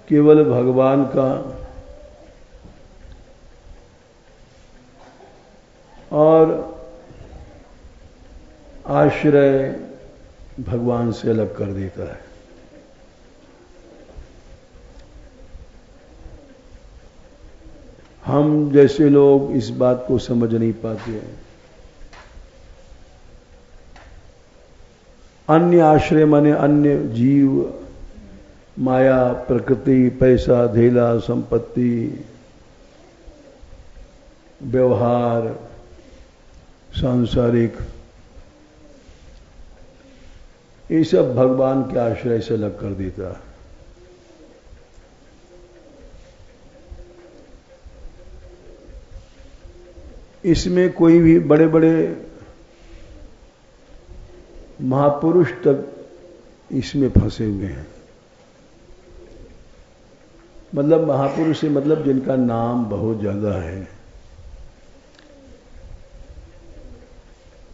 केवल भगवान का और आश्रय भगवान से अलग कर देता है। हम जैसे लोग इस बात को समझ नहीं पाते हैं। अन्य आश्रय माने अन्य जीव, माया, प्रकृति, पैसा, धेला, संपत्ति, व्यवहार, सांसारिक, ये सब भगवान के आश्रय से अलग कर देता है। इसमें कोई भी बड़े बड़े महापुरुष तक इसमें फंसे हुए हैं। मतलब महापुरुष से मतलब जिनका नाम बहुत ज्यादा है,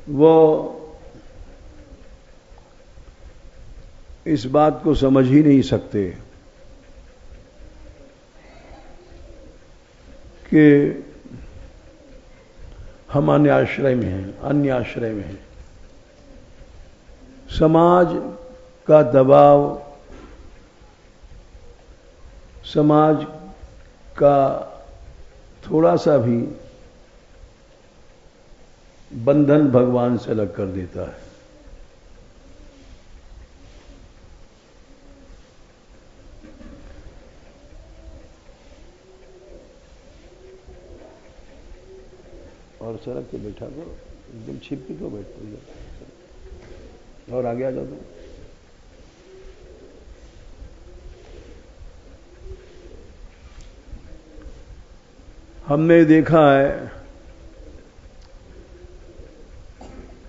वो इस बात को समझ ही नहीं सकते कि हम अन्य आश्रय में हैं, अन्य आश्रय में हैं। समाज का दबाव, समाज का थोड़ा सा भी बंधन भगवान से अलग कर देता है। और सड़क पे बैठा दो, एकदम छिप के तो बैठते हो, और आगे आ जाओ। तो हमने देखा है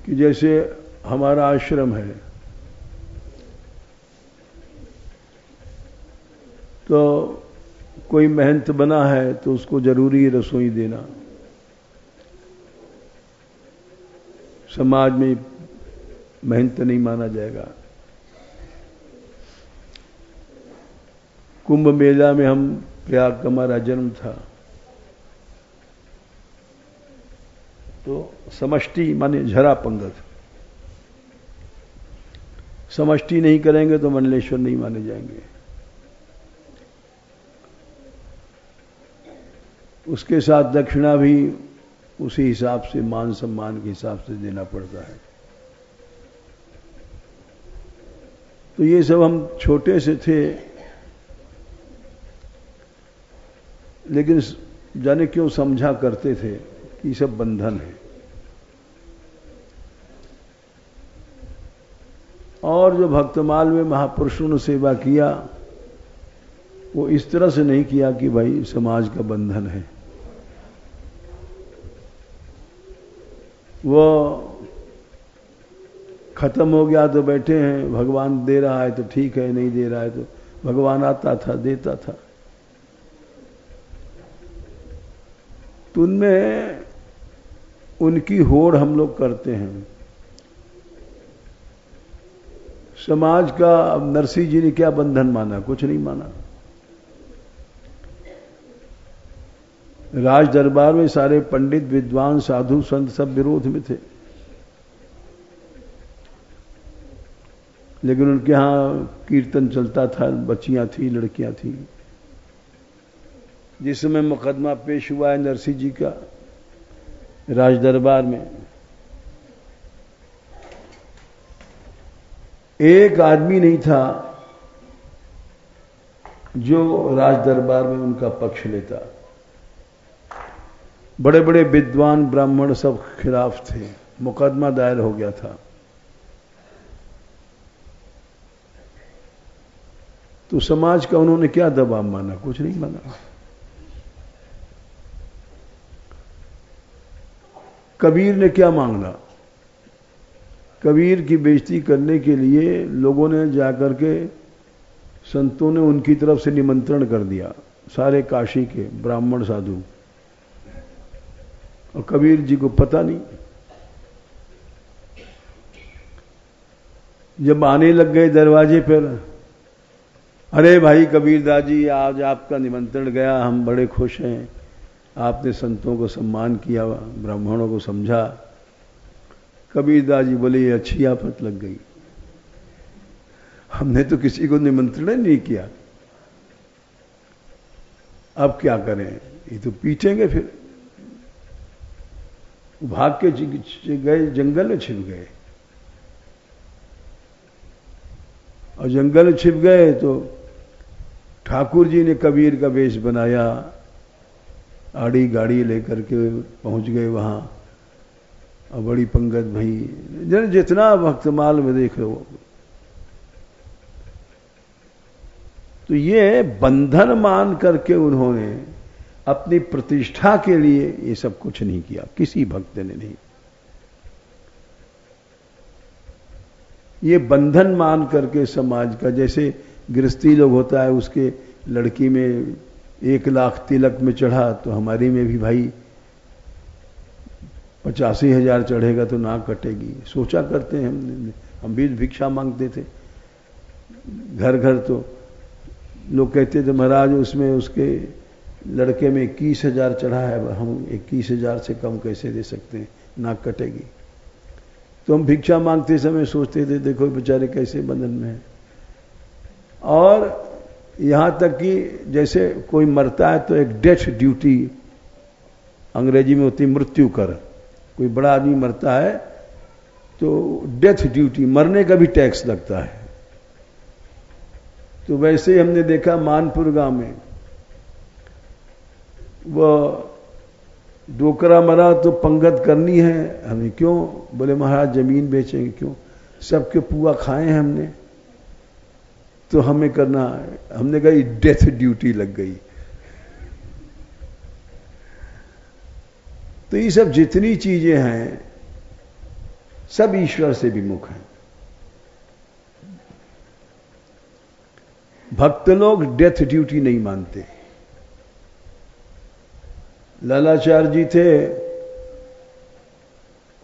कि जैसे हमारा आश्रम है, तो कोई महंत बना है तो उसको जरूरी रसोई देना। समाज में महंत नहीं माना जाएगा। कुंभ मेला में हम प्रयाग का हमारा जन्म था, तो समष्टि माने झरा पंगत, समष्टि नहीं करेंगे तो मंडलेश्वर नहीं माने जाएंगे। उसके साथ दक्षिणा भी उसी हिसाब से, मान सम्मान के हिसाब से देना पड़ता है। तो ये सब हम छोटे से थे, लेकिन जाने क्यों समझा करते थे कि ये सब बंधन है। और जो भक्तमाल में महापुरुषों ने सेवा किया, वो इस तरह से नहीं किया कि भाई समाज का बंधन है। वो खत्म हो गया तो बैठे हैं, भगवान दे रहा है तो ठीक है, नहीं दे रहा है तो भगवान आता था, देता था। तो उनमें उनकी होड़ हम लोग करते हैं। समाज का अब नरसिंह जी ने क्या बंधन माना? कुछ नहीं माना। राज दरबार में सारे पंडित, विद्वान, साधु, संत सब विरोध में थे, लेकिन उनके यहां कीर्तन चलता था, बच्चियां थी, लड़कियां थी। जिस समय मुकदमा पेश हुआ है नरसिंह जी का राज दरबार में, एक आदमी नहीं था जो राज दरबार में उनका पक्ष लेता। बड़े बड़े विद्वान ब्राह्मण सब खिलाफ थे, मुकदमा दायर हो गया था। तो समाज का उन्होंने क्या दबाव माना? कुछ नहीं माना। कबीर ने क्या मांगना? कबीर की बेइज्जती करने के लिए लोगों ने जाकर के, संतों ने उनकी तरफ से निमंत्रण कर दिया, सारे काशी के ब्राह्मण साधु। और कबीर जी को पता नहीं। जब आने लग गए दरवाजे पर, अरे भाई कबीरदास जी, आज आपका निमंत्रण गया, हम बड़े खुश हैं, आपने संतों को सम्मान किया, ब्राह्मणों को समझा। कबीरदास जी बोले, ये अच्छी आफत लग गई, हमने तो किसी को निमंत्रण नहीं किया, अब क्या करें, ये तो पीटेंगे, फिर भाग के गए, जंगल में छिप गए, और जंगल में छिप गए तो ठाकुर जी ने कबीर का वेश बनाया, आड़ी गाड़ी लेकर के पहुंच गए वहां, और बड़ी पंगत भई, जितना भक्तमाल में देख लो। तो ये बंधन मान करके उन्होंने अपनी प्रतिष्ठा के लिए ये सब कुछ नहीं किया, किसी भक्त ने नहीं। ये बंधन मान करके समाज का, जैसे गृहस्थी लोग होता है, उसके लड़की में 1 लाख तिलक में चढ़ा, तो हमारी में भी भाई 85,000 चढ़ेगा तो नाक कटेगी, सोचा करते हैं। हम भी भिक्षा मांगते थे घर घर, तो लोग कहते थे महाराज उसमें उसके लड़के में 21,000 चढ़ा है, हम 21,000 से कम कैसे दे सकते हैं, नाक कटेगी। तो हम भिक्षा मांगते समय सोचते थे देखो बेचारे कैसे बंधन में है। और यहां तक कि जैसे कोई मरता है तो एक डेथ ड्यूटी अंग्रेजी में होती, मृत्यु कर। कोई बड़ा आदमी मरता है तो डेथ ड्यूटी, मरने का भी टैक्स लगता है। तो वैसे ही हमने देखा मानपुर गांव में, वो डोकरा मरा तो पंगत करनी है हमें, क्यों? बोले महाराज जमीन बेचेंगे, क्यों? सबके पुआ खाए हैं हमने, तो हमें करना है। हमने कहा डेथ ड्यूटी लग गई। तो ये सब जितनी चीजें हैं सब ईश्वर से विमुख हैं। भक्त लोग डेथ ड्यूटी नहीं मानते। लालाचार्य जी थे,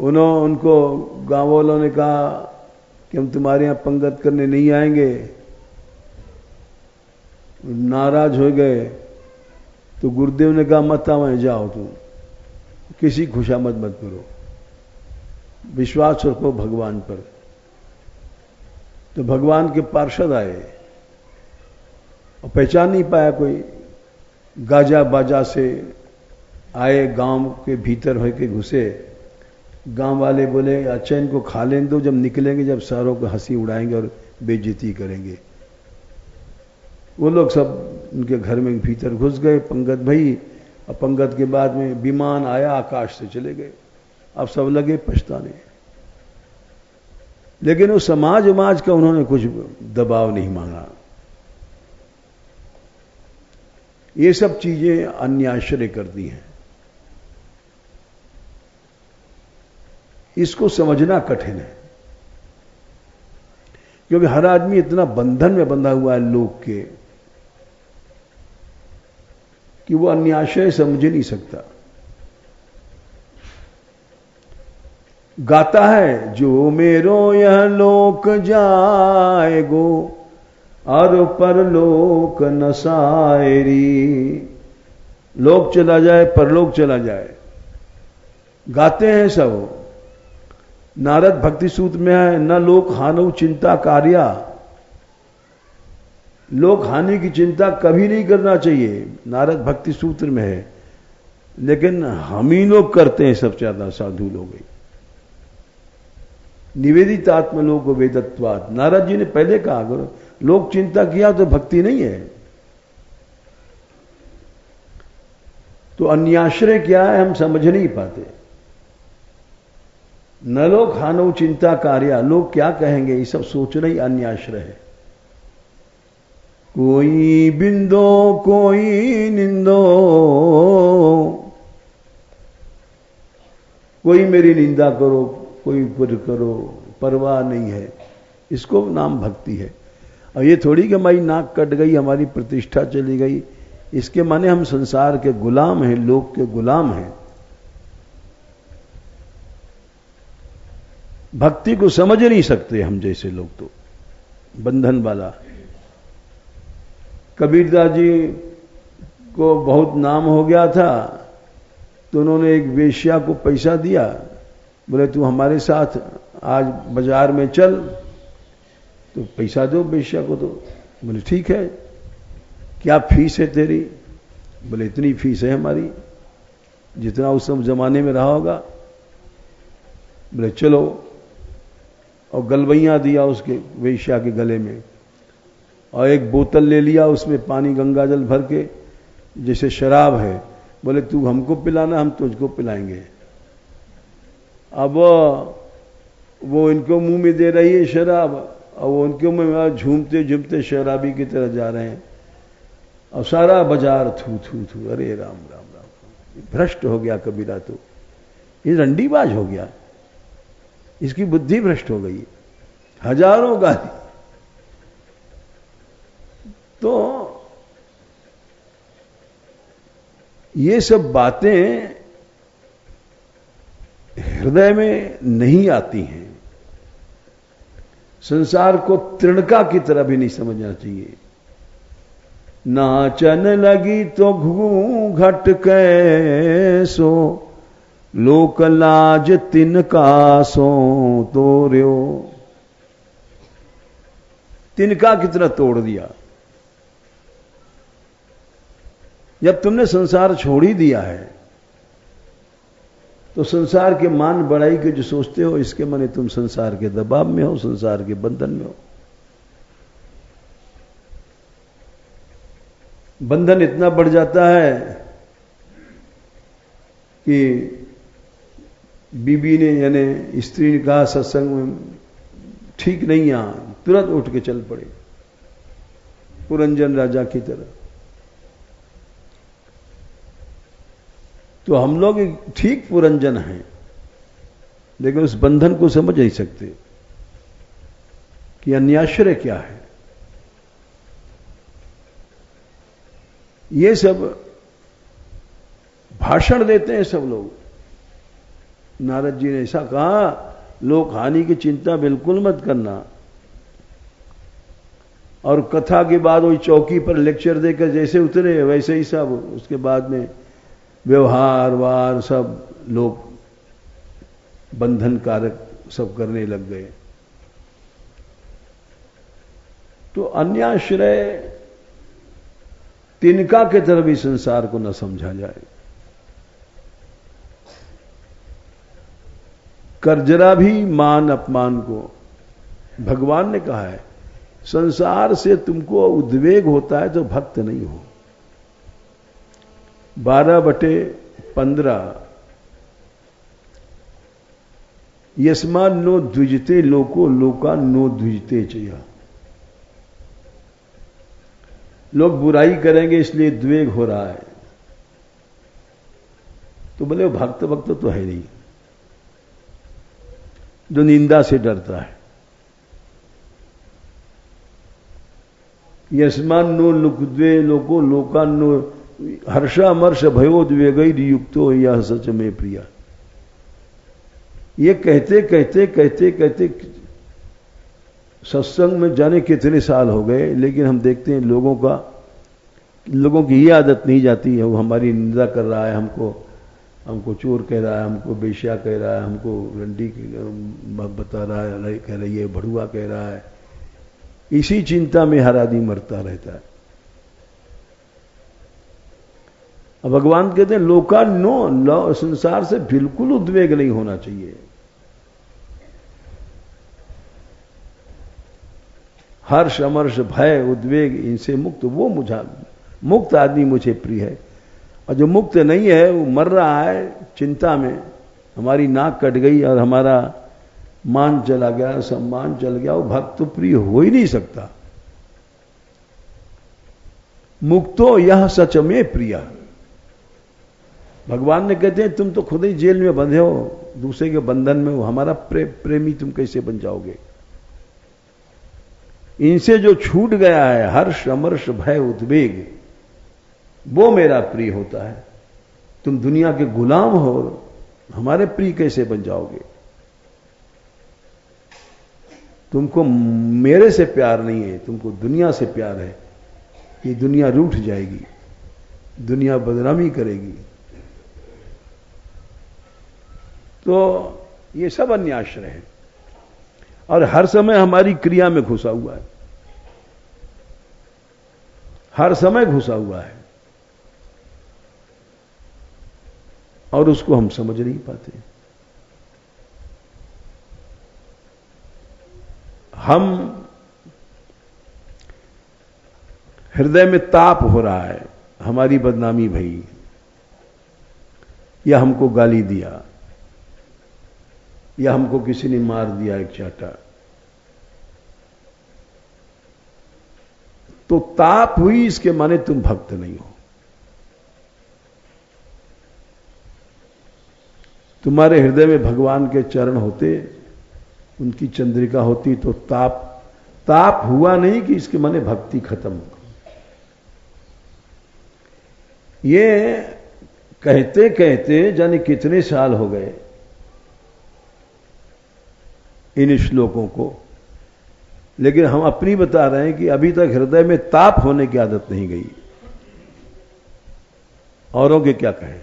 उनको गांव वालों ने कहा कि हम तुम्हारे यहां पंगत करने नहीं आएंगे, नाराज हो गए। तो गुरुदेव ने कहा मत आओ, जाओ तुम, किसी खुशामद मत करो, विश्वास रखो भगवान पर। तो भगवान के पार्षद आए और पहचान नहीं पाया कोई, गाजा बाजा से आए, गांव के भीतर होके घुसे। गांव वाले बोले अच्छा इनको खा लेने दो, जब निकलेंगे जब सारों को हंसी उड़ाएंगे और बेइज्जती करेंगे। वो लोग सब उनके घर में भीतर घुस गए, पंगत भई, और पंगत के बाद में विमान आया, आकाश से चले गए। अब सब लगे पछताने। लेकिन उस समाज का उन्होंने कुछ दबाव नहीं मांगा। ये सब चीजें अन्याश्रय करती हैं, इसको समझना कठिन है, क्योंकि हर आदमी इतना बंधन में बंधा हुआ है लोग के कि वो अन्याश्रय समझ नहीं सकता। गाता है जो मेरो यह लोक जाएगो और परलोक न सायरी। लोक चला जाए, परलोक चला जाए, गाते हैं सब। नारद भक्ति सूत्र में है, न लोक हानौ चिंता कार्या। लोक हानि की चिंता कभी नहीं करना चाहिए, नारद भक्ति सूत्र में है। लेकिन हम ही लोग करते हैं, सबसे ज्यादा साधु लोग। निवेदित आत्मलोक वेदत्वात्, नारद जी ने पहले कहा अगर लोक चिंता किया तो भक्ति नहीं है। तो अन्याश्रय क्या है हम समझ नहीं पाते। न लोक हानौ चिंता कार्या, लोग क्या कहेंगे ये सब सोचना ही अन्याश्रय है। कोई बिंदो कोई निंदो, कोई मेरी निंदा करो, कोई कुछ करो, परवाह नहीं है। इसको नाम भक्ति है। और ये थोड़ी कि हमारी नाक कट गई, हमारी प्रतिष्ठा चली गई, इसके माने हम संसार के गुलाम हैं, लोक के गुलाम हैं। भक्ति को समझ नहीं सकते हम जैसे लोग, तो बंधन वाला। कबीरदास जी को बहुत नाम हो गया था, तो उन्होंने एक वेश्या को पैसा दिया, बोले तू हमारे साथ आज बाजार में चल, तो पैसा दो वेश्या को। तो बोले ठीक है, क्या फीस है तेरी? बोले इतनी फीस है हमारी, जितना उस सब जमाने में रहा होगा। बोले चलो, और गलबैया दिया उसके वेश्या के गले में, और एक बोतल ले लिया, उसमें पानी गंगाजल भर के, जैसे शराब है। बोले तू हमको पिलाना, हम तुझको पिलाएंगे। अब वो इनको मुंह में दे रही है शराब, और वो उनके मुंह में झूमते झूमते शराबी की तरह जा रहे हैं, और सारा बाजार थू थू थू। अरे राम राम राम, भ्रष्ट हो गया कबीरा, तो ये रंडीबाज हो गया, इसकी बुद्धि भ्रष्ट हो गई। हजारों गाली। तो ये सब बातें हृदय में नहीं आती हैं। संसार को तृणका की तरह भी नहीं समझना चाहिए। नाचन लगी तो घूंघट कैसो, लोक लाज तिनका सो तोर्यो। तिनका की तरह तोड़ दिया। जब तुमने संसार छोड़ ही दिया है, तो संसार के मान बढ़ाई के जो सोचते हो, इसके माने तुम संसार के दबाव में हो, संसार के बंधन में हो। बंधन इतना बढ़ जाता है कि बीबी ने यानी स्त्री ने कहा सत्संग में ठीक नहीं, यहां तुरंत उठ के चल पड़े, पुरंजन राजा की तरह। तो हम लोग ठीक पुरंजन हैं, लेकिन उस बंधन को समझ नहीं सकते कि अन्याश्रय क्या है। ये सब भाषण देते हैं सब लोग। नारद जी ने ऐसा कहा, लोक हानि की चिंता बिल्कुल मत करना। और कथा के बाद वही चौकी पर लेक्चर देकर जैसे उतरे, वैसे ही सब उसके बाद में व्यवहार वार सब लोग बंधन कारक सब करने लग गए। तो अन्याश्रय तिनका के तरह भी संसार को न समझा जाए। कर जरा भी मान अपमान को। भगवान ने कहा है, संसार से तुमको उद्वेग होता है तो भक्त नहीं हो। 12/15 यस्मान् नो द्विजते लोको लोका नो द्विजते चया। लोग बुराई करेंगे इसलिए द्वेग हो रहा है। तो बोले वो भक्त तो है नहीं, जो निंदा से डरता है। यस्मान् नो लुकद्वे लोको लोकान् नो हर्षामर्ष भयोद्वेगैर युक्तो यह सच में प्रिया। ये कहते कहते कहते कहते सत्संग में जाने कितने साल हो गए, लेकिन हम देखते हैं लोगों की ये आदत नहीं जाती है। वो हमारी निंदा कर रहा है, हमको चोर कह रहा है, हमको बेश्या कह रहा है, हमको रंडी बता रहा है, कह रही है भड़ुआ कह रहा है। इसी चिंता में हर आदमी मरता रहता है। अब भगवान कहते हैं लोका नो, संसार से बिल्कुल उद्वेग नहीं होना चाहिए। हर्ष अमर्ष भय उद्वेग इनसे मुक्त, वो मुक्त आदमी मुझे प्रिय है। और जो मुक्त नहीं है वो मर रहा है चिंता में। हमारी नाक कट गई और हमारा मान चला गया, सम्मान चल गया, वो भक्त तो प्रिय हो ही नहीं सकता। मुक्तो यह सच में प्रिया। भगवान ने कहते हैं तुम तो खुद ही जेल में बंधे हो, दूसरे के बंधन में हो, हमारा प्रेमी तुम कैसे बन जाओगे। इनसे जो छूट गया है हर्ष अमर्ष भय उद्वेग, वो मेरा प्रिय होता है। तुम दुनिया के गुलाम हो, हमारे प्रिय कैसे बन जाओगे। तुमको मेरे से प्यार नहीं है, तुमको दुनिया से प्यार है। ये दुनिया रूठ जाएगी, दुनिया बदनामी करेगी। तो ये सब अन्याश्रय है और हर समय हमारी क्रिया में घुसा हुआ है, हर समय घुसा हुआ है और उसको हम समझ नहीं पाते। हम हृदय में ताप हो रहा है, हमारी बदनामी भई या हमको गाली दिया या हमको किसी ने मार दिया एक चाटा, तो ताप हुई इसके माने तुम भक्त नहीं हो। तुम्हारे हृदय में भगवान के चरण होते, उनकी चंद्रिका होती तो ताप हुआ नहीं कि इसके माने भक्ति खत्म। ये कहते कहते जाने कितने साल हो गए इन श्लोकों को, लेकिन हम अपनी बता रहे हैं कि अभी तक हृदय में ताप होने की आदत नहीं गई। औरों के क्या कहें,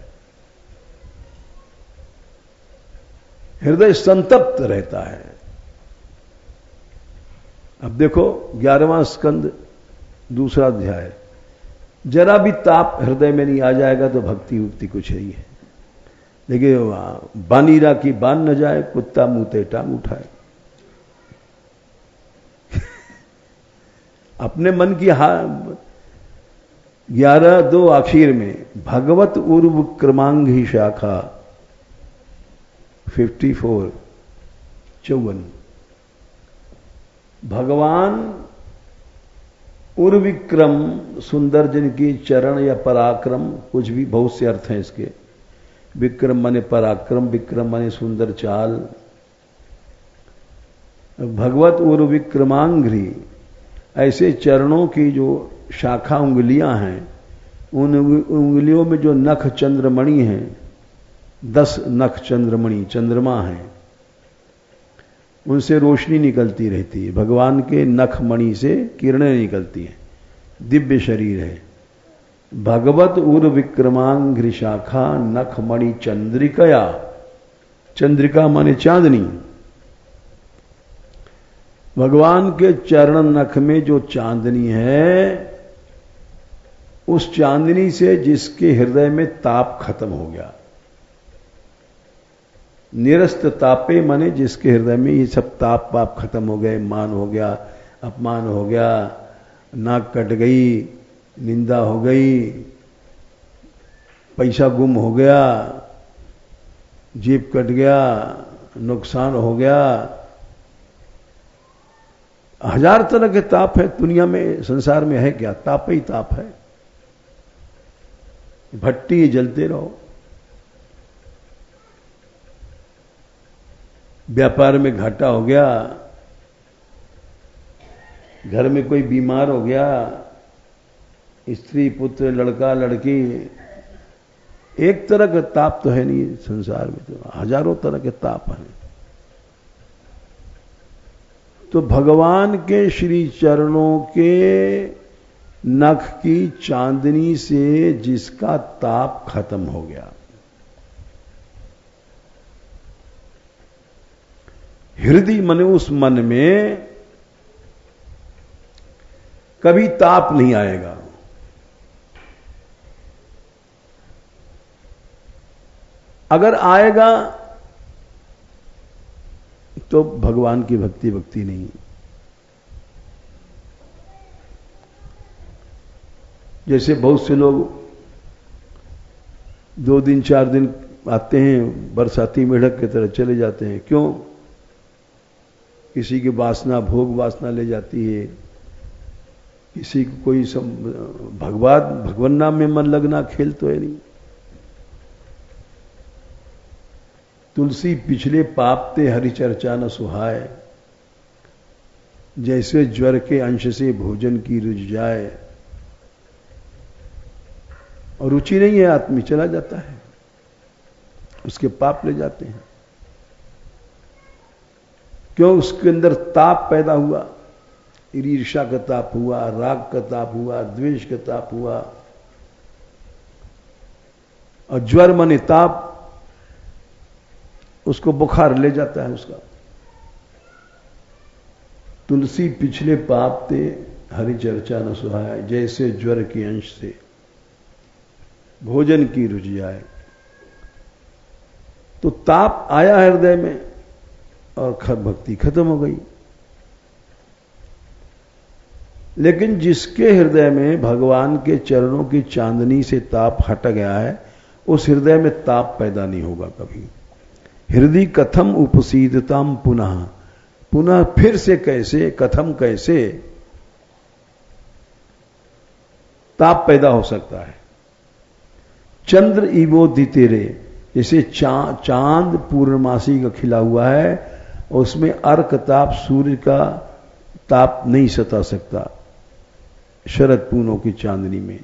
हृदय संतप्त रहता है। अब देखो 11वां स्कंद 2रा अध्याय, जरा भी ताप हृदय में नहीं आ जाएगा तो भक्ति उक्ति कुछ नहीं है। लेकिन बानीरा की बान न जाए, कुत्ता मुंहते टांग उठाए। अपने मन की 11:2 आखिर में भगवत उर्व क्रमांगी शाखा 54 भगवान उर्विक्रम, सुंदर जिनकी चरण या पराक्रम, कुछ भी बहुत से अर्थ हैं इसके। विक्रम माने पराक्रम, विक्रम माने सुंदर चाल। भगवत उर्विक्रमांघ्रि, ऐसे चरणों की जो शाखा उंगलियां हैं, उन उंगलियों में जो नख चंद्रमणि हैं, 10 नख चंद्रमणि चंद्रमा हैं, उनसे रोशनी निकलती रहती है। भगवान के नख मणि से किरणें निकलती हैं, दिव्य शरीर है। भगवत उर विक्रमांघ्रि शाखा नख मणि चंद्रिकया, चंद्रिका माने चांदनी। भगवान के चरण नख में जो चांदनी है, उस चांदनी से जिसके हृदय में ताप खत्म हो गया। निरस्त तापे माने जिसके हृदय में ये सब ताप पाप खत्म हो गए, मान हो गया, अपमान हो गया, नाक कट गई, निंदा हो गई, पैसा गुम हो गया, जेब कट गया, नुकसान हो गया। 1000 तरह के ताप है दुनिया में, संसार में है क्या? ताप ही ताप है। भट्टी जलते रहो। व्यापार में घाटा हो गया, घर में कोई बीमार हो गया, स्त्री पुत्र लड़का लड़की, एक तरह का ताप तो है नहीं संसार में, तो हजारों तरह के ताप हैं। तो भगवान के श्री चरणों के नख की चांदनी से जिसका ताप खत्म हो गया, हृदय मन, उस मन में कभी ताप नहीं आएगा। अगर आएगा तो भगवान की भक्ति नहीं। जैसे बहुत से लोग 2 दिन 4 दिन आते हैं, बरसाती मेढक की तरह चले जाते हैं। क्यों? किसी की वासना, भोग वासना ले जाती है, किसी को कोई भगवान नाम में मन लगना खेल तो है नहीं। तुलसी पिछले पाप ते हरि चर्चा न सुहाए, जैसे ज्वर के अंश से भोजन की रुच जाए। और रुचि नहीं है, आदमी चला जाता है, उसके पाप ले जाते हैं। क्यों? उसके अंदर ताप पैदा हुआ, ईर्ष्या का ताप हुआ, राग का ताप हुआ, द्वेष का ताप हुआ, और ज्वर माने ताप, उसको बुखार ले जाता है उसका। तुलसी पिछले पाप ते हरि चर्चा न सुहाय, जैसे ज्वर के अंश से भोजन की रुचि आए। तो ताप आया हृदय में और भक्ति खत्म हो गई। लेकिन जिसके हृदय में भगवान के चरणों की चांदनी से ताप हट गया है, उस हृदय में ताप पैदा नहीं होगा कभी। हृदय कथम उपसीदताम पुनः, पुनः फिर से कैसे, कथम कैसे ताप पैदा हो सकता है। चंद्र इवोदितेरे, जैसे चांद पूर्णमासी का खिला हुआ है, उसमें अर्क ताप, सूर्य का ताप नहीं सता सकता शरद पूर्णों की चांदनी में।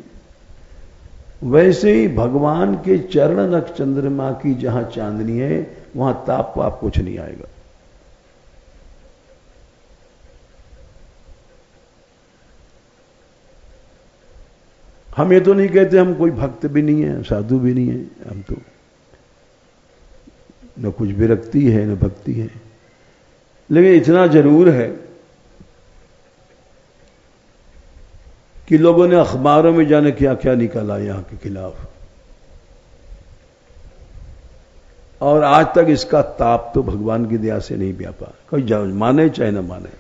वैसे ही भगवान के चरण नख चंद्रमा की जहां चांदनी है, वहां ताप वाप कुछ नहीं आएगा। हम ये तो नहीं कहते हम कोई भक्त भी नहीं है, साधु भी नहीं है, हम तो न कुछ विरक्ति है न भक्ति है। लेकिन इतना जरूर है कि लोगों ने अखबारों में जाने क्या क्या निकाला यहां के खिलाफ, और आज तक इसका ताप तो भगवान की दया से नहीं व्यापा। कोई माने चाहे न माने।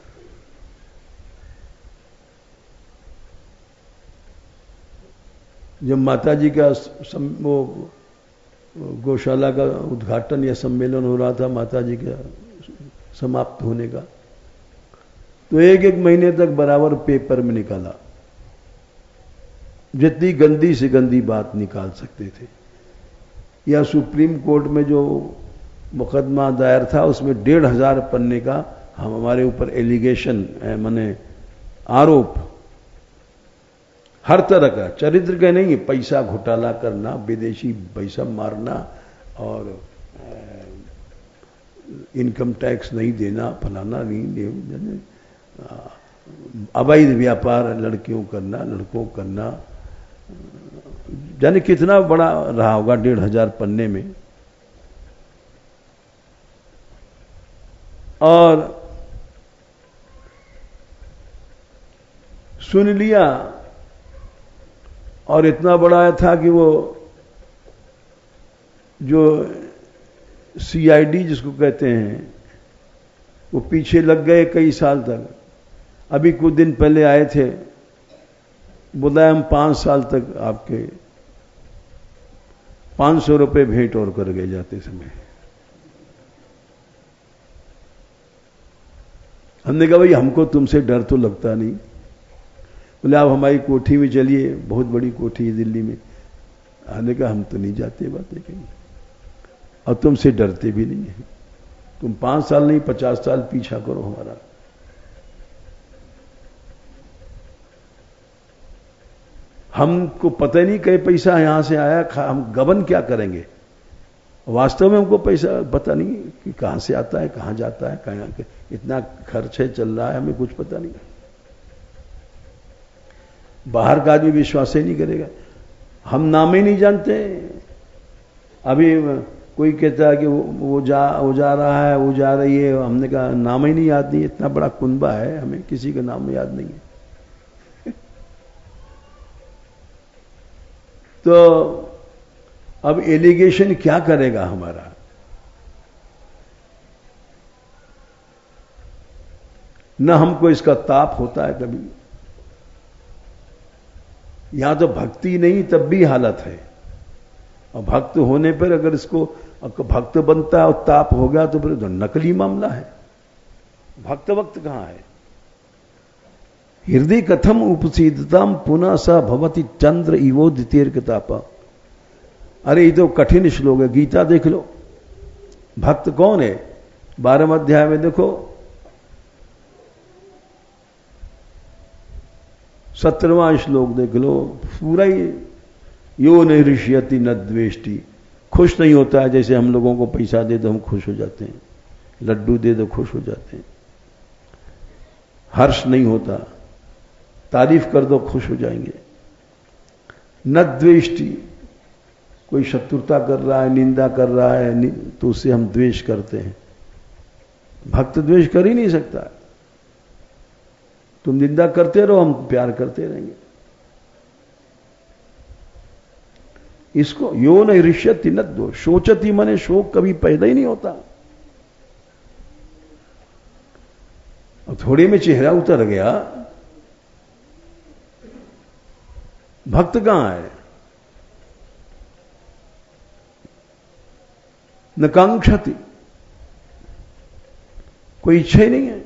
जब माता जी का वो गौशाला का उद्घाटन या सम्मेलन हो रहा था, माता जी का समाप्त होने का, तो एक एक महीने तक बराबर पेपर में निकाला, जितनी गंदी से गंदी बात निकाल सकते थे। या सुप्रीम कोर्ट में जो मुकदमा दायर था, उसमें 1,500 पन्ने का हमारे ऊपर एलिगेशन, माने आरोप, हर तरह का, चरित्र का नहीं, पैसा घोटाला करना, विदेशी पैसा मारना, और इनकम टैक्स नहीं देना, फलाना नहीं, अवैध व्यापार लड़कियों करना, लड़कों करना, जाने कितना बड़ा रहा होगा 1,500 पन्ने में। और सुन लिया, और इतना बड़ा था कि वो जो सीआईडी जिसको कहते हैं, वो पीछे लग गए कई साल तक। अभी कुछ दिन पहले आए थे, बोला हम 5 साल तक आपके 500 रुपए भेंट और कर गए जाते समय। हमने कहा भाई हमको तुमसे डर तो लगता नहीं। बोले आप हमारी कोठी में चलिए, बहुत बड़ी कोठी है दिल्ली में। हमने कहा हम तो नहीं जाते बातें कहीं, और तुमसे डरते भी नहीं है। तुम 5 साल नहीं 50 साल पीछा करो हमारा। हमको पता ही नहीं कई पैसा यहां से आया, हम गबन क्या करेंगे। वास्तव में हमको पैसा पता नहीं कि कहां से आता है, कहां जाता है, कहां इतना खर्च है चल रहा है, हमें कुछ पता नहीं। बाहर का आदमी विश्वास ही नहीं करेगा। हम नाम ही नहीं जानते। अभी कोई कहता है कि वो जा रहा है, वो जा रही है, हमने कहा नाम ही नहीं याद नहीं। इतना बड़ा कुनबा है, हमें किसी का नाम याद नहीं है। तो अब एलिगेशन क्या करेगा हमारा। न हमको इसका ताप होता है कभी। यहां तो भक्ति नहीं तब भी हालत है, और भक्त होने पर अगर इसको भक्त बनता है और ताप हो गया तो फिर तो नकली मामला है। भक्त वक्त कहां है। हृदय कथम उपसीदताम पुनः स भवति चंद्र इवोदितेर्क तापा। अरे ये तो कठिन श्लोक है, गीता देख लो। भक्त कौन है 12वें अध्याय में देखो, 17वां श्लोक देख लो, पूरा ही यो न हृष्यति न द्वेष्टि। खुश नहीं होता है जैसे हम लोगों को पैसा दे दो हम खुश हो जाते हैं, लड्डू दे दो खुश हो जाते हैं। हर्ष नहीं होता। तारीफ कर दो, खुश हो जाएंगे। न द्वेष्टि, कोई शत्रुता कर रहा है, निंदा कर रहा है, तो उससे हम द्वेष करते हैं। भक्त द्वेष कर ही नहीं सकता। तुम निंदा करते रहो, हम प्यार करते रहेंगे। इसको यो न ऋष्यति न दो शोचति, मने शोक कभी पैदा ही नहीं होता। और थोड़े में चेहरा उतर गया, भक्त कहां है? न कांक्षति, कोई इच्छा ही नहीं है।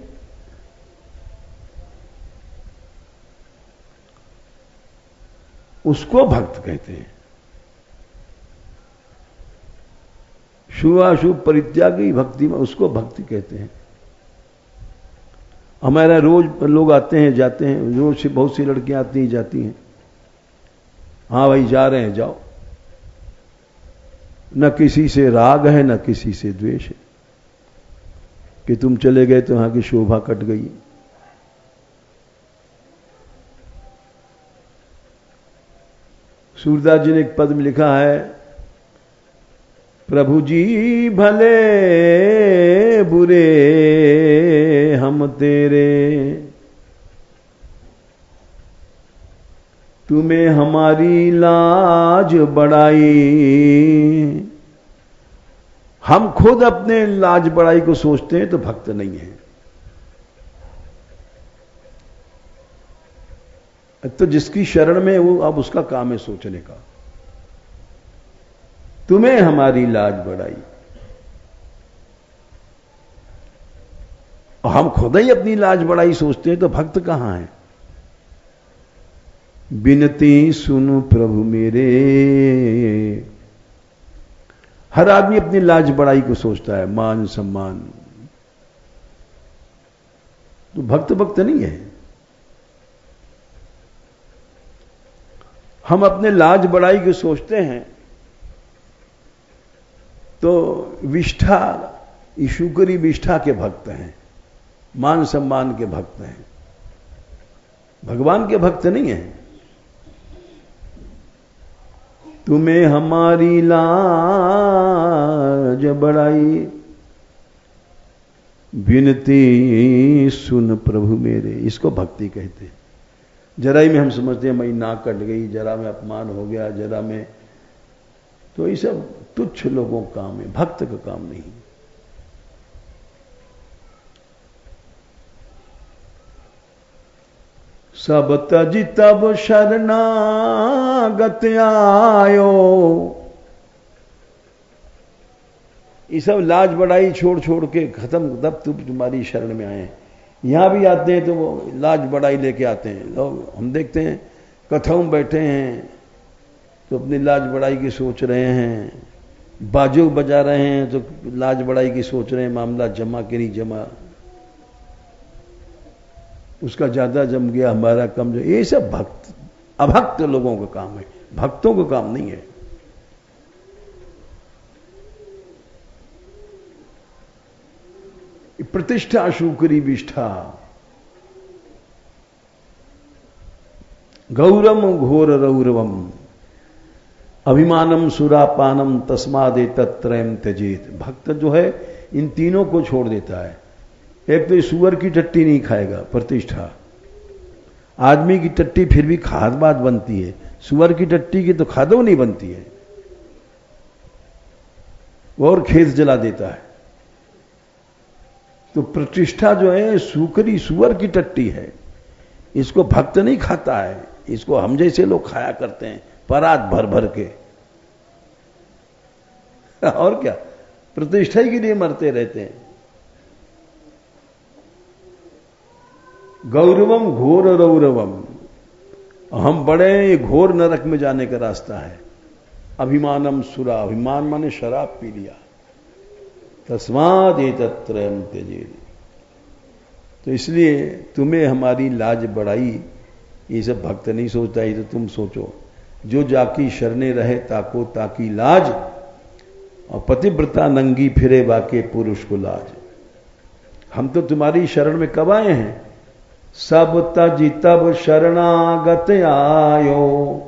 उसको भक्त कहते हैं। शुभाशुभ परित्यागी भक्ति में, उसको भक्ति कहते हैं। हमारा रोज लोग आते हैं जाते हैं, रोज से बहुत सी लड़कियां आती हैं जाती हैं। हाँ भाई जा रहे हैं, जाओ। न किसी से राग है न किसी से द्वेष है कि तुम चले गए तो यहां की शोभा कट गई। सूरदास जी ने एक पद में लिखा है, प्रभु जी भले बुरे हम तेरे, तुम्हें हमारी लाज बड़ाई। हम खुद अपने लाज बड़ाई को सोचते हैं तो भक्त नहीं है। तो जिसकी शरण में वो, अब उसका काम है सोचने का। तुम्हें हमारी लाज बढ़ाई। हम खुद ही अपनी लाज बढ़ाई सोचते हैं तो भक्त कहां है? बिनती सुनो प्रभु मेरे। हर आदमी अपनी लाज बढ़ाई को सोचता है, मान सम्मान। तो भक्त नहीं है। हम अपने लाज बढ़ाई को सोचते हैं तो विष्ठा, ईशुकरी विष्ठा के भक्त हैं, मान सम्मान के भक्त हैं, भगवान के भक्त नहीं हैं। तुम्हें हमारी लाज बढ़ाई, विनती सुन प्रभु मेरे, इसको भक्ति कहते हैं। जरा ही में हम समझते हैं मेरी नाक कट गई, जरा में अपमान हो गया, जरा में, तो ये सब तुच्छ लोगों का काम है, भक्त का काम नहीं। सब तज तब शरणागत आयो। ये सब लाज बढ़ाई छोड़ छोड़ के खत्म, तब तुम्हारी शरण में आए। यहां भी आते हैं तो वो लाज बढ़ाई लेके आते हैं लोग। हम देखते हैं कथाओं में बैठे हैं तो अपनी लाज बढ़ाई की सोच रहे हैं, बाजू बजा रहे हैं तो लाज बढ़ाई की सोच रहे हैं, मामला जमा कि नहीं जमा, उसका ज्यादा जम गया, हमारा कम जो। ये सब भक्त, अभक्त लोगों का काम है, भक्तों का काम नहीं है। प्रतिष्ठा शुकरी विष्ठा, गौरम घोर रौरवम, अभिमानम सुरापानम तस्मादे तत्रयम त्यजेत। भक्त जो है इन तीनों को छोड़ देता है। एक तो सुअर की टट्टी नहीं खाएगा, प्रतिष्ठा। आदमी की टट्टी फिर भी खाद बाद बनती है, सुअर की टट्टी की तो खादो नहीं बनती है, वो और खेत जला देता है। तो प्रतिष्ठा जो है सूकरी, सुअर की टट्टी है, इसको भक्त नहीं खाता है, इसको हम जैसे लोग खाया करते हैं परात भर भर के। और क्या, प्रतिष्ठा के लिए मरते रहते हैं। गौरवम घोर रौरवम, हम बड़े, ये घोर नरक में जाने का रास्ता है। अभिमानम सुरा, अभिमान माने शराब पी लिया, तस्माद एतत्रयम त्यजेत। तो इसलिए तुम्हें हमारी लाज बढ़ाई, ये सब भक्त नहीं सोचता, ये तो तुम सोचो। जो जाकी शरणे रहे ताको ताकी लाज, और पतिव्रता नंगी फिरे बाके पुरुष को लाज। हम तो तुम्हारी शरण में कब आए हैं? सब तज तब शरणागत आयो।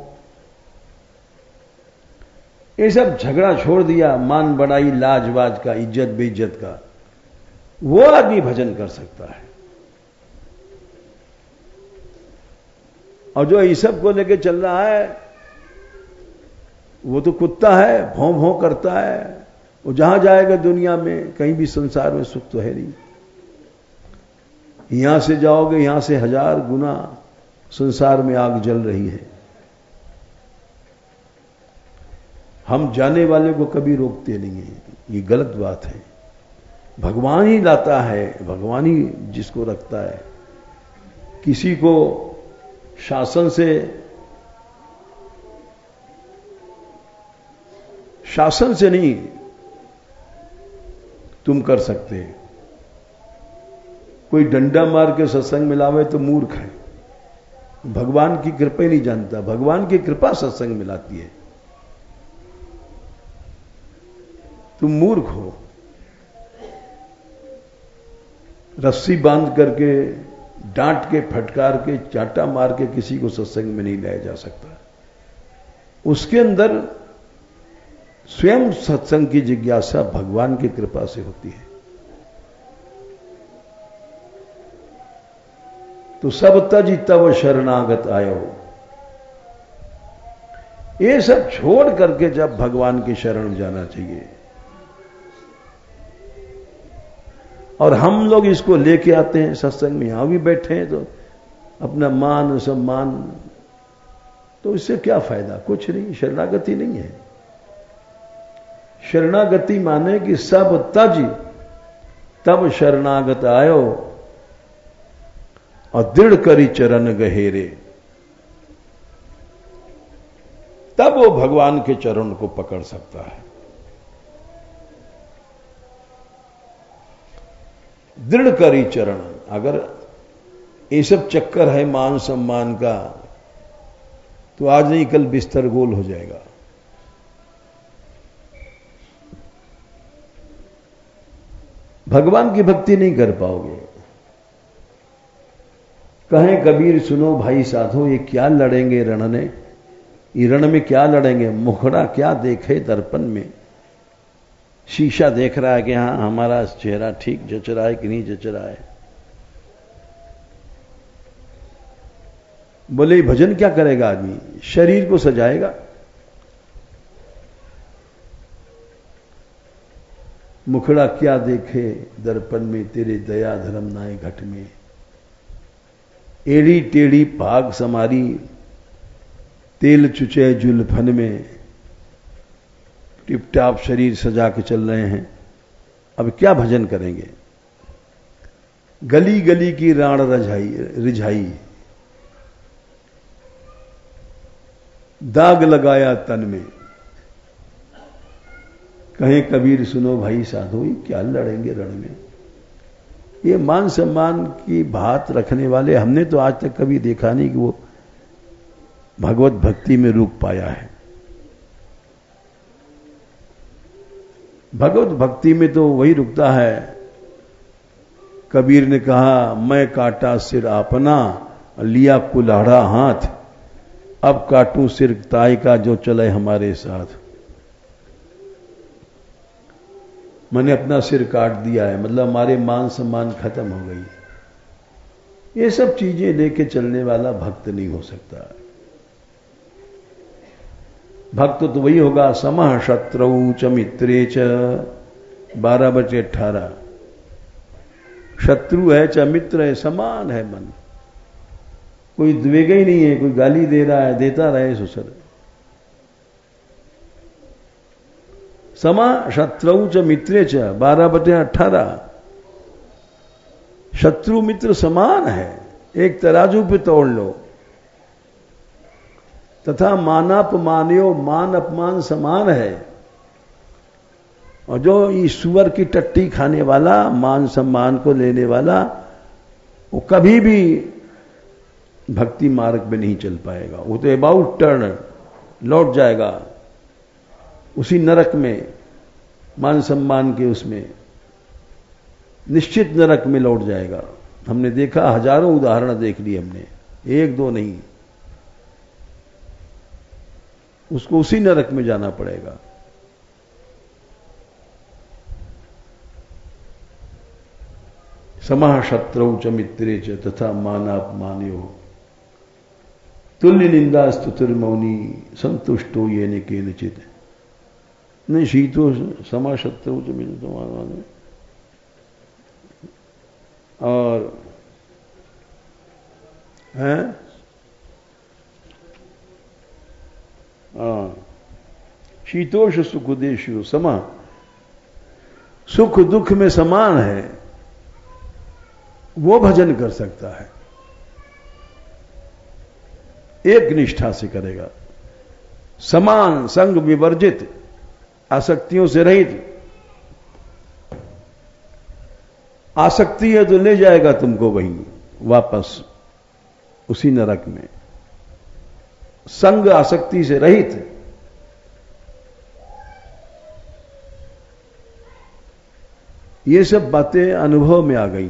ये सब झगड़ा छोड़ दिया, मान बढ़ाई लाजवाज का, इज्जत बेइज्जत का, वो आदमी भजन कर सकता है। और जो इस सब को लेके चल रहा है वो तो कुत्ता है, भौं भौं करता है। वो जहां जाएगा दुनिया में, कहीं भी संसार में सुख तो है नहीं। यहां से जाओगे, यहां से 1000 गुना संसार में आग जल रही है। हम जाने वाले को कभी रोकते नहीं है, ये गलत बात है। भगवान ही लाता है, भगवान ही जिसको रखता है। किसी को शासन से नहीं तुम कर सकते। कोई डंडा मार के सत्संग में लावे तो मूर्ख है, भगवान की कृपा ही नहीं जानता। भगवान की कृपा सत्संग में लाती है, तुम मूर्ख हो। रस्सी बांध करके, डांट के, फटकार के, चाटा मार के किसी को सत्संग में नहीं लाया जा सकता। उसके अंदर स्वयं सत्संग की जिज्ञासा भगवान की कृपा से होती है। तो सब तज तब शरणागत आयो। ये सब छोड़ करके जब भगवान की शरण जाना चाहिए। और हम लोग इसको लेके आते हैं सत्संग में, यहां भी बैठे हैं तो अपना मान सम्मान, तो इससे क्या फायदा? कुछ नहीं, शरणागति नहीं है। शरणागति माने कि सब तज तब शरणागत आयो और दृढ़ करी चरण गहेरे। तब वो भगवान के चरण को पकड़ सकता है। दृढ़ करी चरण। अगर ये सब चक्कर है मान सम्मान का, तो आज नहीं कल बिस्तर गोल हो जाएगा। भगवान की भक्ति नहीं कर पाओगे। कहें कबीर सुनो भाई साधो, ये क्या लड़ेंगे रण ने, ये रण में क्या लड़ेंगे? मुखड़ा क्या देखे दर्पण में। शीशा देख रहा है कि हां हमारा चेहरा ठीक जच रहा है कि नहीं जच रहा है। बोले भजन क्या करेगा आदमी? शरीर को सजाएगा। मुखड़ा क्या देखे दर्पण में, तेरे दया धर्म नाए घट में। एड़ी टेढ़ी भाग समारी, तेल चुचे जुल्फन में। टिपटाप शरीर सजा के चल रहे हैं, अब क्या भजन करेंगे? गली गली की राण रिझाई, दाग लगाया तन में। कहें कबीर सुनो भाई साधो, ये क्या लड़ेंगे रण में। ये मान सम्मान की बात रखने वाले हमने तो आज तक कभी देखा नहीं कि वो भगवत भक्ति में रुक पाया है। भगवत भक्ति में तो वही रुकता है। कबीर ने कहा, मैं काटा सिर अपना, लिया कुल्हाड़ा हाथ, अब काटूं सिर ताई का जो चले हमारे साथ। मैंने अपना सिर काट दिया है, मतलब हमारे मान सम्मान खत्म हो गई। ये सब चीजें लेके चलने वाला भक्त नहीं हो सकता। भक्त तो वही होगा, समः शत्रौ च मित्रे च, 12/18। शत्रु है च मित्र है, समान है मन। कोई द्वेग ही नहीं है, कोई गाली दे रहा है, देता रहे सुसर। समः शत्रौ च मित्रे च, 12/18। शत्रु मित्र समान है, एक तराजू पे तोड़ लो। तथा मानापमान्यो, मान अपमान समान है। और जो ईश्वर की टट्टी खाने वाला, मान सम्मान को लेने वाला, वो कभी भी भक्ति मार्ग में नहीं चल पाएगा। वो तो अबाउट टर्न, लौट जाएगा उसी नरक में, मान सम्मान के उसमें निश्चित नरक में लौट जाएगा। हमने देखा, हजारों उदाहरण देख लिए हमने, एक दो नहीं। उसको उसी नरक में जाना पड़ेगा। समः शत्रौ च मित्रे च तथा मानापमान्यो तुल्य निंदा स्तुतिर्मौनी संतुष्टो ये न केनचित्। नहीं, शीतो समः शत्रौ च मित्रे और हैं, शीतोष सुख देशु समा, सुख दुख में समान है, वो भजन कर सकता है, एक निष्ठा से करेगा, समान संग विवर्जित, आसक्तियों से रहित। आसक्ति है तो ले जाएगा तुमको वहीं वापस उसी नरक में। संग आसक्ति से रहित, ये सब बातें अनुभव में आ गई।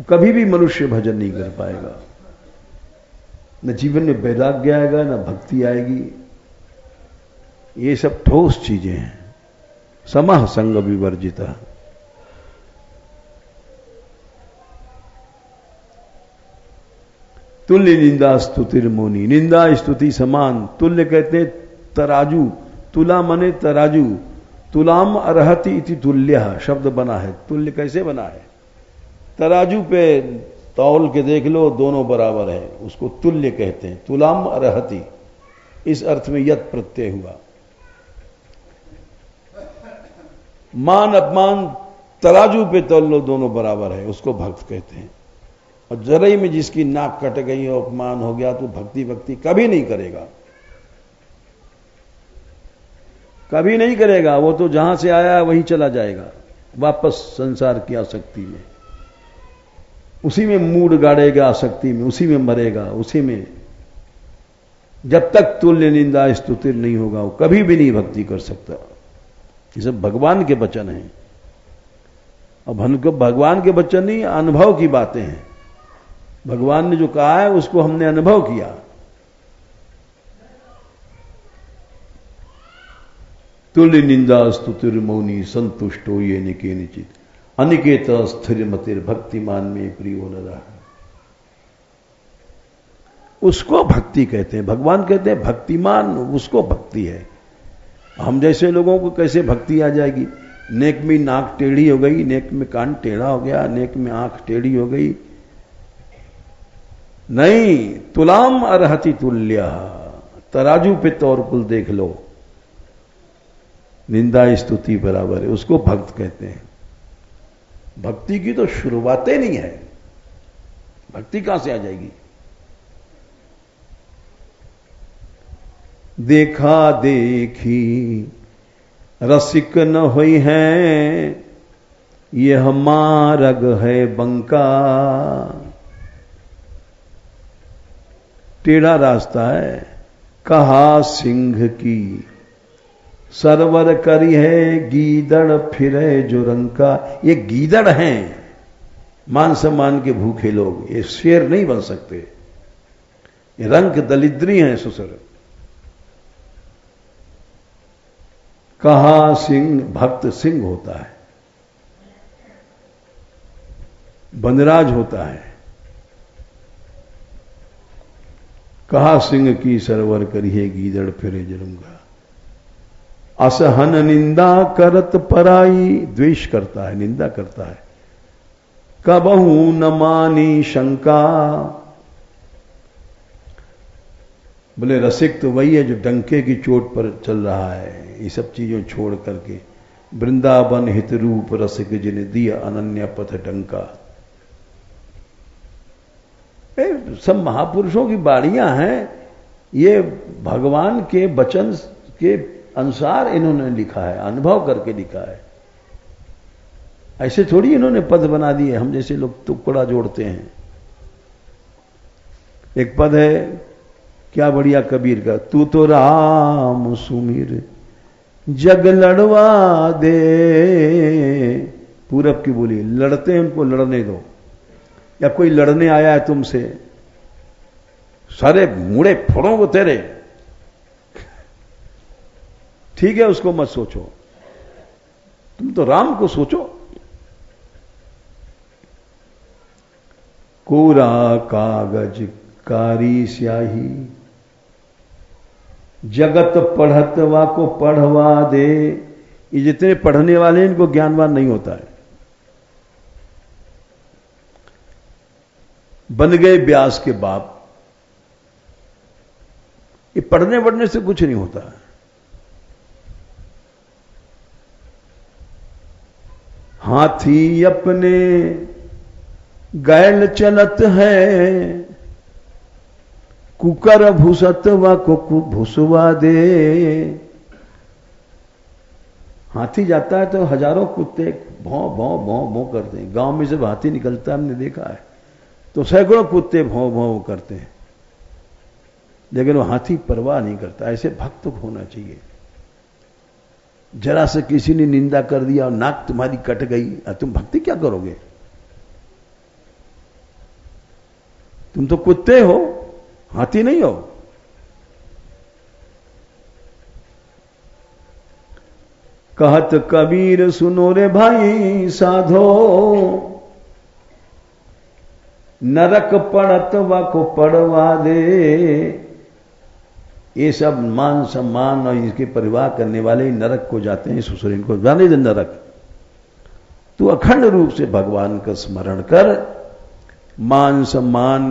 कभी भी मनुष्य भजन नहीं कर पाएगा, न जीवन में वैराग्य आएगा, न भक्ति आएगी। ये सब ठोस चीजें हैं। समः संग विवर्जिता। तुल्य निंदा स्तुतिर्मौनी। निंदा स्तुति समान। तुल्य कहते हैं तराजू, तुला मने तराजू, तुलाम अर्हति इति तुल्य शब्द बना है। तुल्य कैसे बना है? तराजू पे तौल के देख लो, दोनों बराबर है, उसको तुल्य कहते हैं। तुलाम अर्हति, इस अर्थ में यत प्रत्यय हुआ। मान अपमान तराजू पे तौल लो, दोनों बराबर है, उसको भक्त कहते हैं। और जरई में जिसकी नाक कट गई और अपमान हो गया तो भक्ति कभी नहीं करेगा, कभी नहीं करेगा। वो तो जहां से आया वहीं चला जाएगा, वापस संसार की आसक्ति में, उसी में मूड गाड़ेगा, आसक्ति में, उसी में मरेगा, उसी में। जब तक तुल्य निंदा स्तुति नहीं होगा वो कभी भी नहीं भक्ति कर सकता। ये सब भगवान के वचन हैं, और भगवान के वचन नहीं, अनुभव की बातें हैं। भगवान ने जो कहा है उसको हमने अनुभव किया। तुल्य निंदा स्तुतिर्मौनी संतुष्टो ये निकेनचित् अनिकेत स्थिर मतिर भक्तिमान में प्रियो न रहा। उसको भक्ति कहते हैं। भगवान कहते हैं भक्तिमान, उसको भक्ति है। हम जैसे लोगों को कैसे भक्ति आ जाएगी? नेक में नाक टेढ़ी हो गई, नेक में कान टेढ़ा हो गया, नेक में आंख टेढ़ी हो गई, नहीं। तुलाम अर्हति तुल्य, तराजू पे तौर कुल देख लो, निंदा स्तुति बराबर है, उसको भक्त कहते हैं। भक्ति की तो शुरुआतें नहीं है, भक्ति कहां से आ जाएगी? देखा देखी रसिक न हुई है, यह मार्ग है बंका। टेढ़ा रास्ता है। कहा सिंह की सरवर करी है, गीदड़ फिरे जो रंका। ये गीदड़ हैं, मान सम्मान के भूखे लोग, ये शेर नहीं बन सकते। ये रंक दलिद्री हैं सुसर। कहा सिंह, भक्त सिंह होता है, बनराज होता है। कहा सिंह की सरवर करिए, गीदड़ फिरे जरंगा। असहन निंदा करत पराई, द्वेष करता है, निंदा करता है। कबहू न मानी शंका। बोले रसिक तो वही है जो डंके की चोट पर चल रहा है, ये सब चीजों छोड़ करके। वृंदावन हित रूप रसिक जिन दिया अनन्य पथ डंका। सब महापुरुषों की बाणियां हैं, ये भगवान के वचन के अनुसार इन्होंने लिखा है, अनुभव करके लिखा है। ऐसे थोड़ी इन्होंने पद बना दिए, हम जैसे लोग टुकड़ा जोड़ते हैं। एक पद है, क्या बढ़िया कबीर का, तू तो राम सुमिर जग लड़वा दे, पूरब की बोली, लड़ते हैं उनको लड़ने दो, या कोई लड़ने आया है तुमसे, सारे मुड़े फोड़ो वो तेरे, ठीक है उसको मत सोचो, तुम तो राम को सोचो। कोरा कागज कारी स्याही, जगत पढ़त वा को पढ़वा दे। ये जितने पढ़ने वाले हैं इनको ज्ञानवान नहीं होता है। बन गए व्यास के बाप, ये पढ़ने पढ़ने से कुछ नहीं होता है। हाथी अपने गैल चलत है, कुकर भूसत व को भूसवा दे। हाथी जाता है तो हजारों कुत्ते भौं भौं भौं भौं करते हैं। गांव में जब हाथी निकलता है हमने देखा है तो सैकड़ों कुत्ते भौं भौं करते हैं, लेकिन वो हाथी परवाह नहीं करता। ऐसे भक्त होना चाहिए। जरा से किसी ने निंदा कर दिया और नाक तुम्हारी कट गई, तुम भक्ति क्या करोगे? तुम तो कुत्ते हो, हाथी नहीं हो। कहत कबीर सुनो रे भाई साधो, नरक पड़त व को पड़वा दे। ये सब मान सम्मान और इसके परिवार करने वाले नरक को जाते हैं, ससुर इनको जाने दे नरक। तू अखंड रूप से भगवान का स्मरण कर। मान सम्मान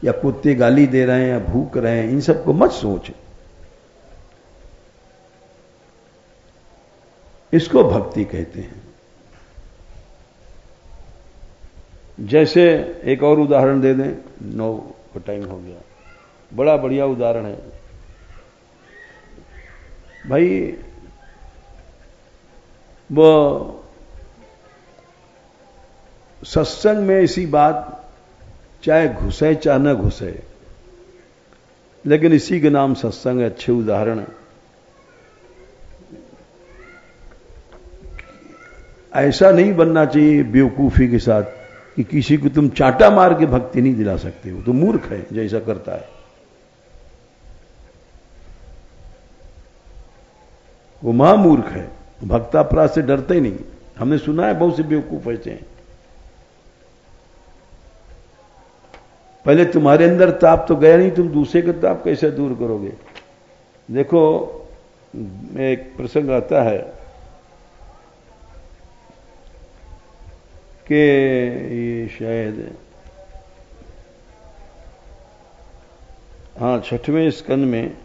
या कुत्ते गाली दे रहे हैं या भूख रहे हैं, इन सब को मत सोच। इसको भक्ति कहते हैं। जैसे एक और उदाहरण दे दें, 9 का टाइम हो गया। बड़ा बढ़िया उदाहरण है भाई। वो सत्संग में ऐसी बात चाहे घुसे चाहे न घुसे, लेकिन इसी के नाम सत्संग है। अच्छे उदाहरण है। ऐसा नहीं बनना चाहिए बेवकूफी के साथ कि किसी को तुम चांटा मार के भक्ति नहीं दिला सकते हो, तो मूर्ख है जैसा करता है। वो महामूर्ख है, भक्तापराध से डरते ही नहीं। हमने सुना है बहुत से बेवकूफ ऐसे हैं। पहले तुम्हारे अंदर ताप तो गया नहीं, तुम दूसरे का ताप कैसे दूर करोगे? देखो एक प्रसंग आता है कि ये शायद 6वें स्कंद में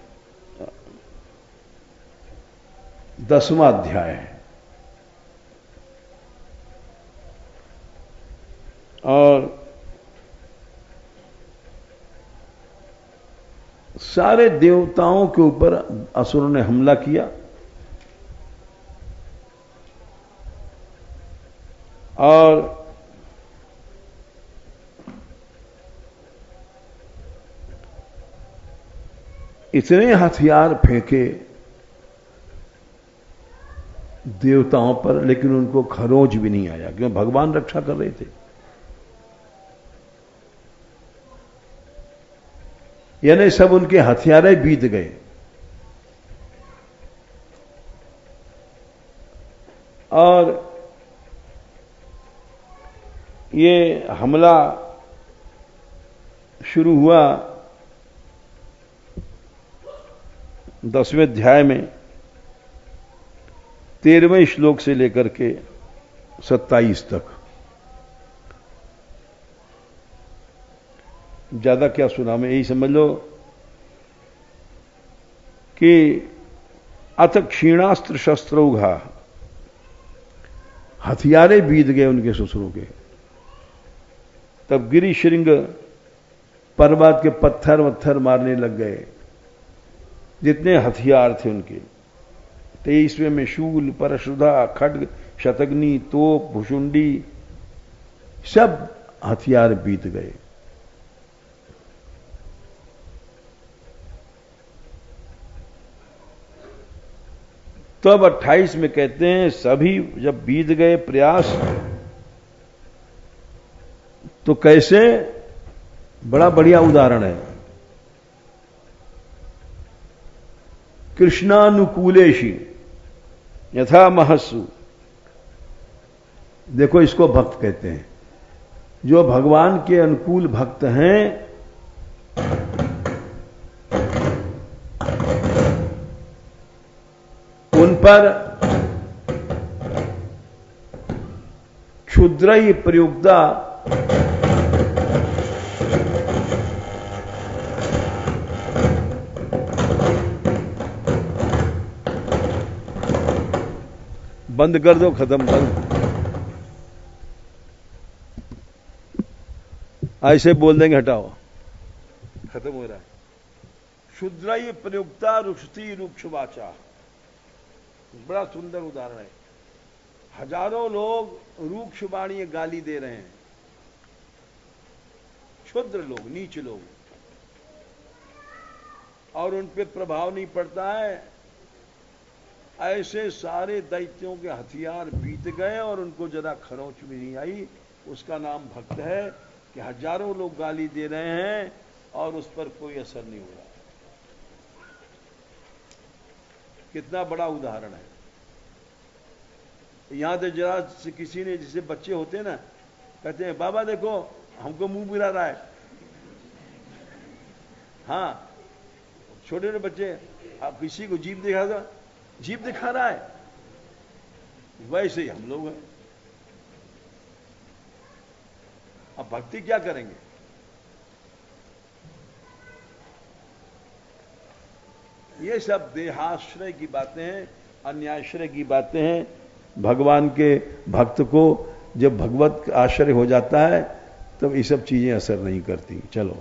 10वां अध्याय है। और सारे देवताओं के ऊपर असुरों ने हमला किया और इतने हथियार फेंके देवताओं पर, लेकिन उनको खरोंच भी नहीं आया, क्योंकि भगवान रक्षा कर रहे थे। यानी सब उनके हथियारे बीत गए। और ये हमला शुरू हुआ 10वें अध्याय में 13वें श्लोक से लेकर के 27 तक। ज्यादा क्या सुना मैं, यही समझ लो कि अथ क्षीणास्त्र शस्त्रौघा, हथियारे बीत गए उनके ससुरों के। तब गिरि श्रृंग पर्वत के पत्थर वत्थर मारने लग गए, जितने हथियार थे उनके। 23वें में शूल, परशुधा, खड्ग, शतग्नि, तोप, भुषुंडी, सब हथियार बीत गए। तो अब 28 में कहते हैं सभी जब बीत गए प्रयास तो कैसे, बड़ा बढ़िया उदाहरण है। कृष्णानुकूलेशी यथा महस्सु, देखो इसको भक्त कहते हैं। जो भगवान के अनुकूल भक्त हैं उन पर क्षुद्र प्रयुक्ता बंद कर दो, खत्म, बंद। ऐसे बोल देंगे हटाओ, खत्म हो रहा है। क्षुद्र प्रयुक्ता रुष्टि रुक्षवाचा, बड़ा सुंदर उदाहरण है। हजारों लोग रूक्ष वाणी गाली दे रहे हैं, क्षुद्र लोग, नीच लोग, और उन पे प्रभाव नहीं पड़ता है। ऐसे सारे दैत्यों के हथियार बीत गए और उनको जरा खरोंच भी नहीं आई। उसका नाम भक्त है कि हजारों लोग गाली दे रहे हैं और उस पर कोई असर नहीं हो रहा। कितना बड़ा उदाहरण है। यहां तो जरा किसी ने, जिसे बच्चे होते हैं ना, कहते हैं बाबा देखो हमको मुंह बुला रहा है। हाँ, छोटे छोटे बच्चे, आप किसी को जीभ दिखा दो, जीभ दिखा रहा है, वैसे ही हम लोग हैं। अब भक्ति क्या करेंगे? ये सब देहाश्रय की बातें हैं, अन्याश्रय की बातें हैं। भगवान के भक्त को जब भगवत आश्रय हो जाता है तब ये सब चीजें असर नहीं करती। चलो।